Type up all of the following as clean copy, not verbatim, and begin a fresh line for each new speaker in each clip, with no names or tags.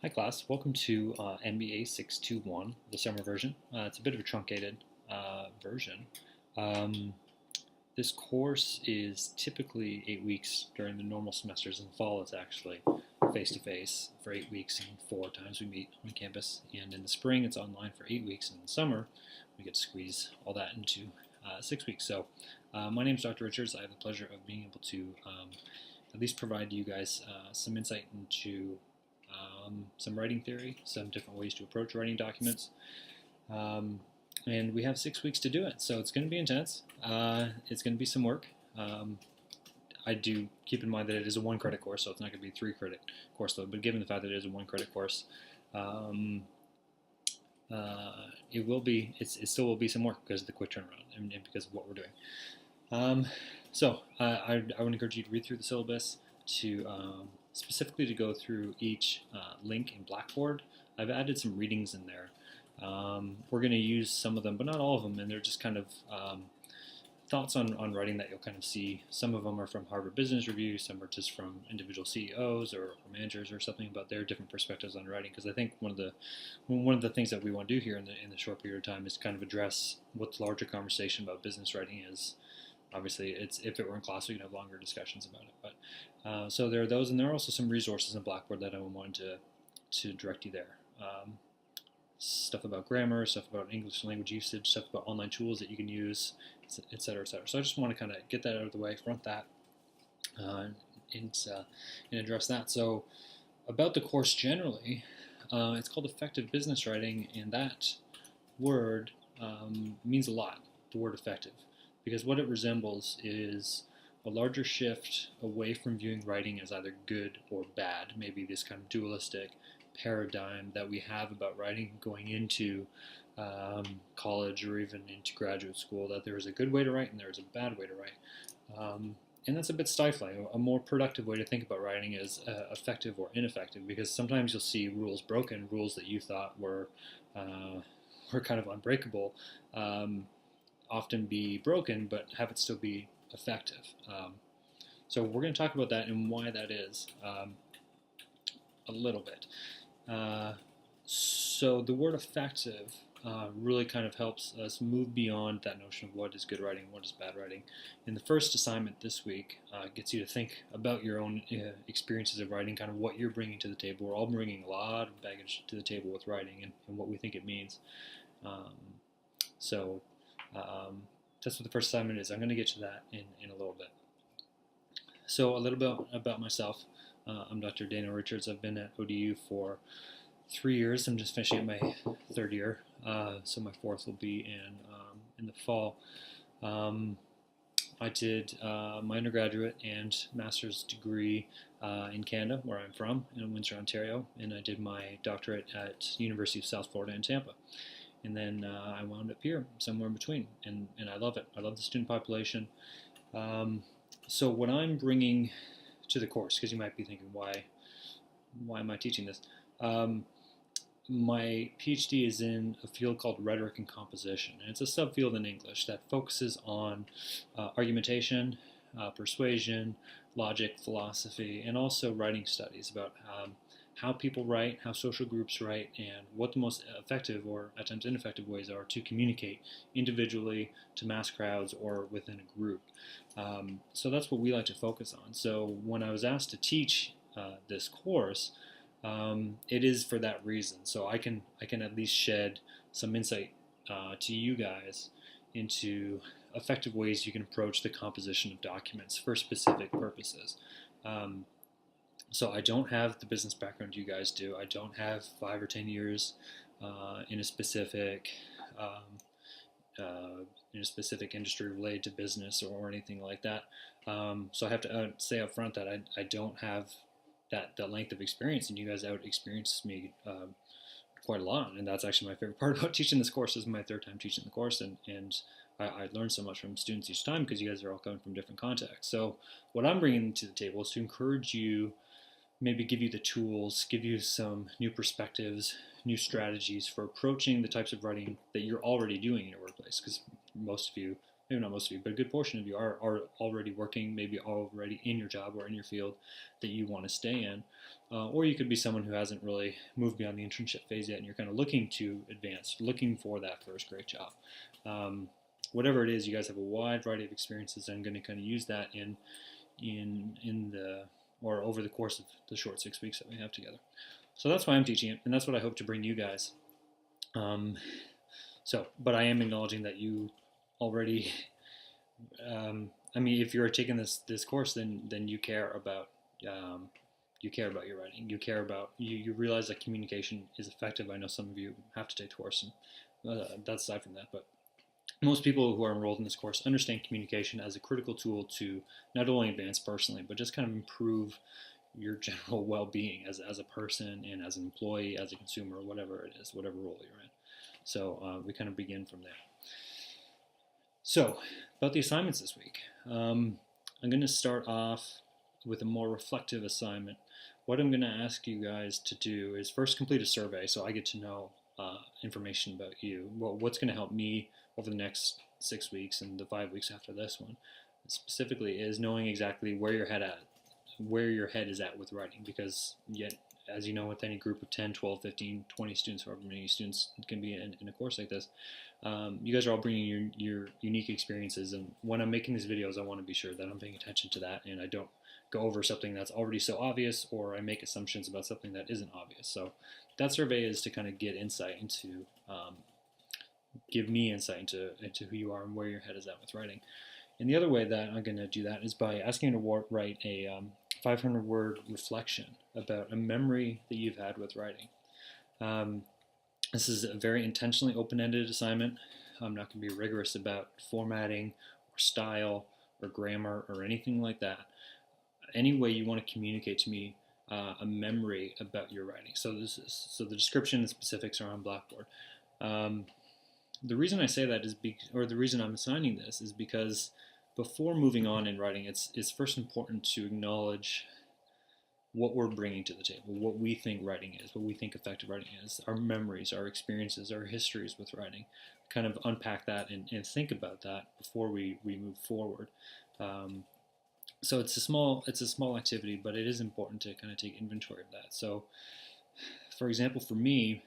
Hi class, welcome to MBA 621, the summer version. It's a bit of a truncated version. Um, this course is typically 8 weeks during the normal semesters. In the fall, it's actually face-to-face for 8 weeks and 4 times we meet on campus. And in the spring, it's online for 8 weeks. And in the summer, we get to squeeze all that into 6 weeks. So my name is Dr. Richards. I have the pleasure of being able to at least provide you guys some insight into some writing theory, some different ways to approach writing documents. And we have 6 weeks to do it, so it's going to be intense. It's going to be some work. I do keep in mind that it is a 1 credit course, so it's not going to be a 3 credit course load, but given the fact that it is a 1 credit course, it still will be some work because of the quick turnaround and because of what we're doing. I would encourage you to read through the syllabus, to specifically to go through each link in Blackboard. I've added some readings in there. We're going to use some of them, but not all of them, and they're just kind of thoughts on writing that you'll kind of see. Some of them are from Harvard Business Review, some are just from individual CEOs or managers or something about their different perspectives on writing. Because I think one of the things that we want to do here in the short period of time is kind of address what the larger conversation about business writing is. Obviously, if it were in class, we could have longer discussions about it. But so there are those, and there are also some resources in Blackboard that I wanted to direct you there. Stuff about grammar, stuff about English language usage, stuff about online tools that you can use, et cetera, et cetera. So I just want to kind of get that out of the way, front that, and address that. So about the course generally, it's called Effective Business Writing, and that word means a lot, the word effective. Because what it resembles is a larger shift away from viewing writing as either good or bad, maybe this kind of dualistic paradigm that we have about writing going into college or even into graduate school, that there is a good way to write and there is a bad way to write. And that's a bit stifling. A more productive way to think about writing is effective or ineffective, because sometimes you'll see rules broken, rules that you thought were kind of unbreakable. Often be broken, but have it still be effective. So we're going to talk about that and why that is a little bit. So the word effective really kind of helps us move beyond that notion of what is good writing and what is bad writing. And the first assignment this week gets you to think about your own experiences of writing, kind of what you're bringing to the table. We're all bringing a lot of baggage to the table with writing and what we think it means. That's what the first assignment is. I'm going to get to that in a little bit. So a little bit about myself. I'm Dr. Daniel Richards. I've been at ODU for 3 years. I'm just finishing up my third year, so my fourth will be in the fall. I did my undergraduate and master's degree in Canada, where I'm from, in Windsor, Ontario, and I did my doctorate at University of South Florida in Tampa. And then I wound up here, somewhere in between, and I love it. I love the student population. So what I'm bringing to the course, because you might be thinking, why am I teaching this? My PhD is in a field called rhetoric and composition, and it's a subfield in English that focuses on argumentation, persuasion, logic, philosophy, and also writing studies about how people write, how social groups write, and what the most effective or at times ineffective ways are to communicate individually to mass crowds or within a group. So that's what we like to focus on. So when I was asked to teach this course, it is for that reason. So I can at least shed some insight to you guys into effective ways you can approach the composition of documents for specific purposes. So I don't have the business background you guys do. I don't have 5 or 10 years in a specific industry related to business or anything like that. So I have to say up front that I don't have that length of experience, and you guys out experience me quite a lot. And that's actually my favorite part about teaching this course. This is my third time teaching the course, and I learn so much from students each time because you guys are all coming from different contexts. So what I'm bringing to the table is to encourage you, maybe give you the tools, give you some new perspectives, new strategies for approaching the types of writing that you're already doing in your workplace, because most of you maybe not most of you, but a good portion of you are already working, maybe already in your job or in your field that you want to stay in. Or you could be someone who hasn't really moved beyond the internship phase yet, and you're kind of looking to advance, looking for that first great job. Whatever it is, you guys have a wide variety of experiences. I'm going to kind of use that in the or over the course of the short 6 weeks that we have together. So that's why I'm teaching it, and that's what I hope to bring you guys. But I am acknowledging that you already. I mean, if you're taking this course, then you care about your writing. You care about you realize that communication is effective. I know some of you have to take the course, and that's aside from that, but most people who are enrolled in this course understand communication as a critical tool to not only advance personally, but just kind of improve your general well-being as a person and as an employee, as a consumer, whatever it is, whatever role you're in. So we kind of begin from there. So about the assignments this week, I'm going to start off with a more reflective assignment. What I'm going to ask you guys to do is first complete a survey so I get to know information about you. Well, what's going to help me over the next 6 weeks and the 5 weeks after this one specifically is knowing exactly where your head is at with writing, because yet, as you know, with any group of 10, 12, 15, 20 students, however many students can be in a course like this, you guys are all bringing your unique experiences, and when I'm making these videos, I want to be sure that I'm paying attention to that and I don't go over something that's already so obvious, or I make assumptions about something that isn't obvious. So that survey is to kind of get insight into, give me insight into who you are and where your head is at with writing. And the other way that I'm going to do that is by asking you to write a 500-word reflection about a memory that you've had with writing. This is a very intentionally open-ended assignment. I'm not going to be rigorous about formatting or style or grammar or anything like that. Any way you want to communicate to me a memory about your writing. So the description and specifics are on Blackboard. The reason I say that is the reason I'm assigning this is because before moving on in writing, it's first important to acknowledge what we're bringing to the table, what we think writing is, what we think effective writing is, our memories, our experiences, our histories with writing. Kind of unpack that and think about that before we move forward. So it's a small activity, but it is important to kind of take inventory of that. So, for example, for me,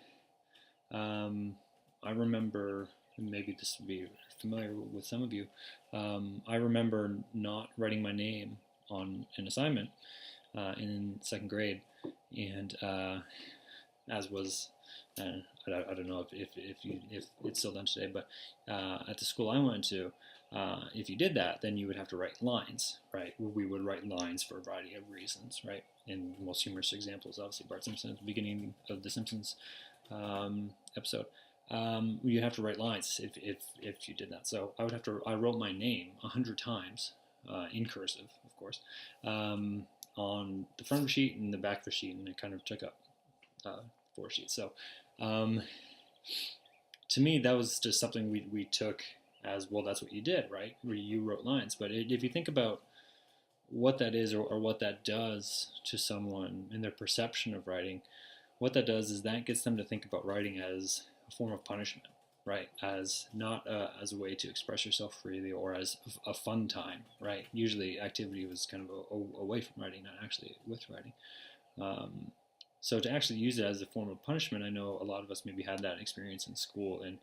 I remember, maybe this would be familiar with some of you, I remember not writing my name on an assignment in second grade, and as was, I don't know if it's still done today, but at the school I went to, if you did that, then you would have to write lines, right? We would write lines for a variety of reasons, right? And the most humorous example is obviously Bart Simpson at the beginning of the Simpsons episode. You have to write lines if you did that. So I wrote my name 100 times in cursive, of course, on the front of the sheet and the back of the sheet, and it kind of took up 4 sheets. So to me, that was just something we took as, well, that's what you did, right? Where you wrote lines. But if you think about what that is or what that does to someone in their perception of writing, what that does is that gets them to think about writing as a form of punishment, right? As not as a way to express yourself freely or as a fun time, right? Usually activity was kind of away from writing, not actually with writing. So to actually use it as a form of punishment, I know a lot of us maybe had that experience in school, and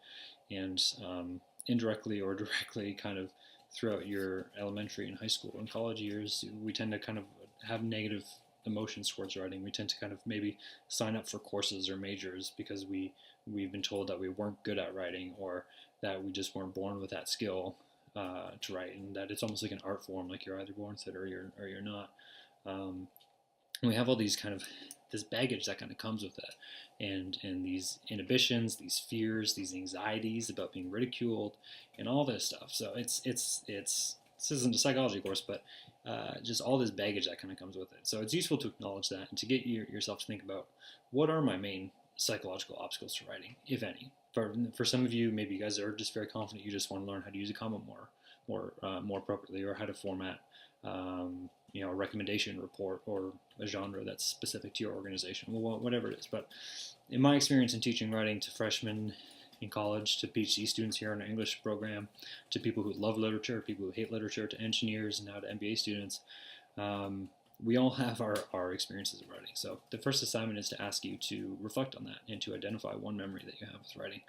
indirectly or directly kind of throughout your elementary and high school and college years, we tend to kind of have negative emotions towards writing. We tend to kind of maybe sign up for courses or majors because we've been told that we weren't good at writing, or that we just weren't born with that skill to write, and that it's almost like an art form, like you're either born with it or you're not. And we have all these kind of this baggage that kind of comes with it, and these inhibitions, these fears, these anxieties about being ridiculed, and all this stuff. So it's this isn't a psychology course, but just all this baggage that kind of comes with it. So it's useful to acknowledge that and to get yourself to think about, what are my main psychological obstacles to writing, if any. For some of you, maybe you guys are just very confident. You just want to learn how to use a comma more appropriately, or how to format a recommendation report or a genre that's specific to your organization, whatever it is. But in my experience in teaching writing to freshmen in college, to PhD students here in our English program, to people who love literature, people who hate literature, to engineers, and now to MBA students. We all have our experiences of writing. So the first assignment is to ask you to reflect on that and to identify one memory that you have with writing,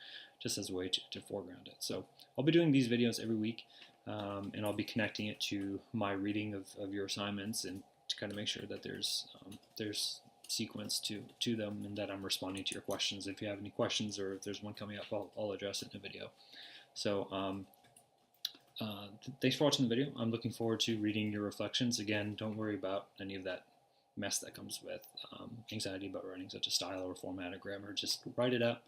just as a way to foreground it. So I'll be doing these videos every week, and I'll be connecting it to my reading of your assignments, and to kind of make sure that there's sequence to them, and that I'm responding to your questions. If you have any questions, or if there's one coming up, I'll address it in a video. So thanks for watching the video. I'm looking forward to reading your reflections. Again, don't worry about any of that mess that comes with anxiety about writing, such as style or format or grammar. Just write it up.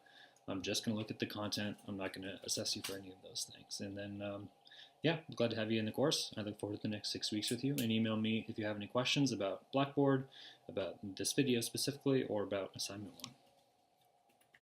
I'm just going to look at the content. I'm not going to assess you for any of those things. And then, yeah, I'm glad to have you in the course. I look forward to the next 6 weeks with you. And email me if you have any questions about Blackboard, about this video specifically, or about assignment 1.